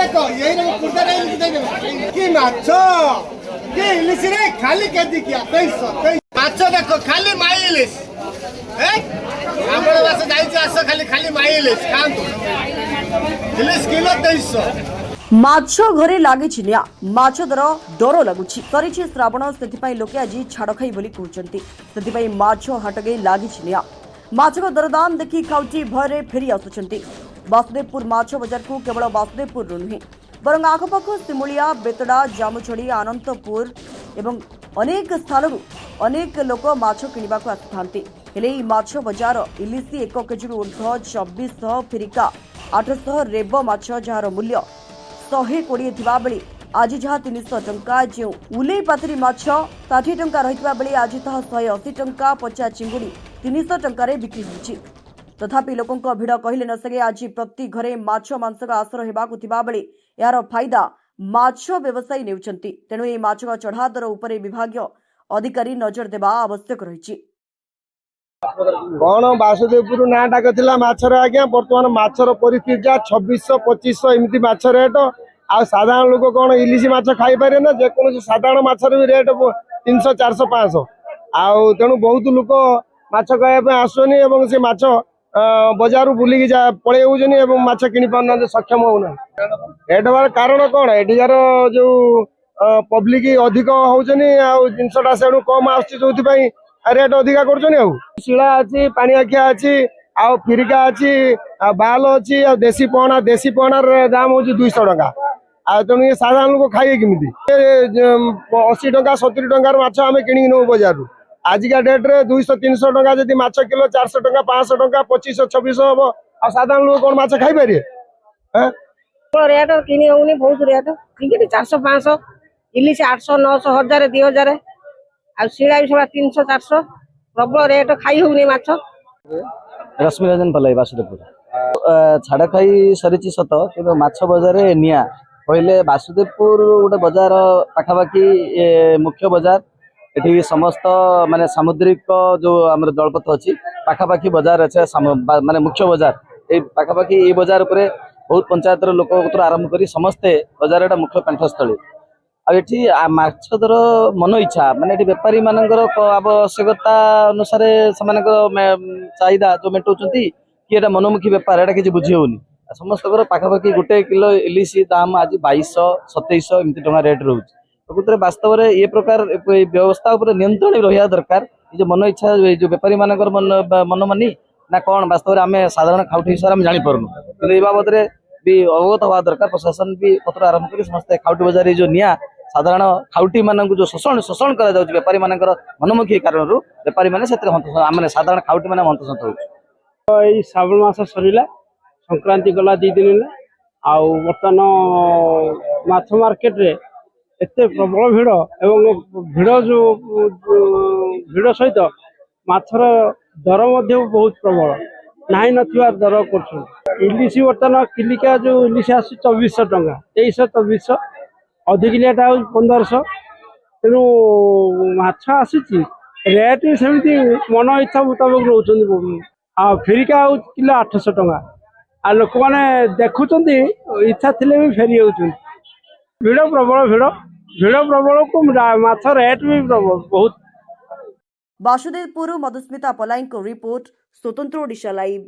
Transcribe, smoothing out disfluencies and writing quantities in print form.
देखो यही ना कुर्ता नहीं लिख देंगे कि माछो कि इलिस रे खाली केजी किया 2300 माछो देखो खाली माइलिस ए हमर वास जाई आस खाली खाली माइलिस खांतु इलिस किलो 2300 माछ घरे लागी निया माछ दर डर लगुच करिछि श्रावण से लोके आज छाड़ खाई बोली कहउचंती से माछ हाटगे लागी निया माछ दरदाम देखि खाउटी भयरे फेरी आसुचंती वासुदेवपुर माछ बजार को केवल वासुदेवपुर नुहे बरं आखपाख सिमुलिया बेतड़ा जामुछड़ी आनंदपुर एवं अनेक स्थान अनेक लोक माछ किणवा आसुथांती हेले माछ बजार इलिसी 1 केजी ऊर्ध्व 2400 फिरिका 800 रेब माछ जार मूल्य 120 थिबा बेले आज जहाँ 300 टंका जो उले पातरी माछ 60 टंका रहितबा बेले आज तह 180 टंका पचा चिंगुड़ी 300 टंका रे बिक्री होछि तथापि लोकंक भिड़ कहले न सके आज प्रति घरे माछ मांसक आसर हेबाकु थिबा बेले यार फायदा माछ व्यवसायी नेउचंती तेणु ए माछ चढ़ा दर उपरे विभागीय अधिकारी नजर देबा आवश्यक रहिछि कौन वासुदेवपुर ना डाक थिला माछर आज्ञा वर्तमान माछर परिस्थिति जा 2600 2500 एमती माछ रेट आ साधारण लोक कौन इलिश माछ खाई पारे ना जे कोनो साधारण माछर भी रेट 300 400 500 आ तेणु बहुत लोक माछ खाया पे आसुनी एवं से माछ बजार बुलिकी जा पळे होउजनी एवं माछ किनि पारना सक्षम होउना रेट बार कारण कौन एठिकार जो पब्लिक अधिक होउजनी आ जिनसटा सेडु कम आछि जोथि पई रेट अधिका कर शिला अच्छी पानी आखिया अच्छी आउ फिरिका अच्छी बाल अच्छी देसी पहनार दाम हूँ 200 टका तेणु ये साधारण लोक खाइए केमी 80 टका 70 टकार माछ आम कि नौ बजार आजिका डेट रे 200 300 टका जदि माछ किलो 400 टका 500 टका 2500 2600 हम आ साधारण लोक कौन माछ खाई पारे रेट किनी होनी बहुत रेट टिकट 400 500 इलिश 800 900 1000 2000 आ शिला भी सब 300 400 प्रबल रेट खाई होनी माछ रश्मि रंजन पलाई वासुदेवपुर छाड़ खाई सरी सत कि माछ बजार निया कहले वासुदेवपुर गोटे बजार पाखापाखि मुख्य बजार ये समस्त माने सामुद्रिक जो आम जलपथ अच्छी पाखापाखि बजार अच्छे माने मुख्य बजार ये पाखापाखि ये बजार उपरे बहुत पंचायत लोक आरंभ कर समस्ते बजार एटा मुख्य पेंठस्थली आठी माछ दर मन इच्छा माने बेपारी मानकर आवश्यकता अनुसार चाहिदा जो मेटाउछंती कि एटा मनोमुखी बेपार एटा किछि बुझी होनी समस्त पाखापाखि गोटे किलो इलिश दाम आज 2200 2700 एमती टका रेट रोचे प्रकृत वास्तव में ये प्रकार व्यवस्था उपर नियंत्रण रहा दरकार जो मन इच्छा जो बेपारी मानकर मन मानी ना कौन वास्तव में आम साधारण खाउटी हिसाब से जानीपारनु कि बाबद में भी अवगत हवा दरकार प्रशासन भी पत्र आरंभ कर समस्त खाउटी बजार जो निया साधारण खाउटी मान जो शोषण करा जाउछि बेपारी मानकर मनमुखी कारण बेपारी माने साधारण खाउटी माने हंतसंत हो श्रावण मास सरीला संक्रांति गला 2 दिन आउ बर्तमान माछ मार्केट रे एते प्रबल भिड़ एवं भिड़ जो भिड़ सहित माछर दर बहुत प्रबल नाई नथिबा दर कर इलिश बर्तमान किलिका जो इलिश आस 2400 टका 2300 2400 अधिकिलियाटा हूँ 1500 तेणु माछ आसी रेट सेमती मन इच्छा मुताबक रोच फिरिका हूँ किलो 800 टका आ लोक मैंने देखुं इच्छा थे भी फेरी होती भिड़ प्रबल भिड़ प्रबल को माछ रेट भी प्रबल बहुत वासुदेवपुर मधुस्मिता पलाई को रिपोर्ट स्वतंत्र ओडिशा लाइव।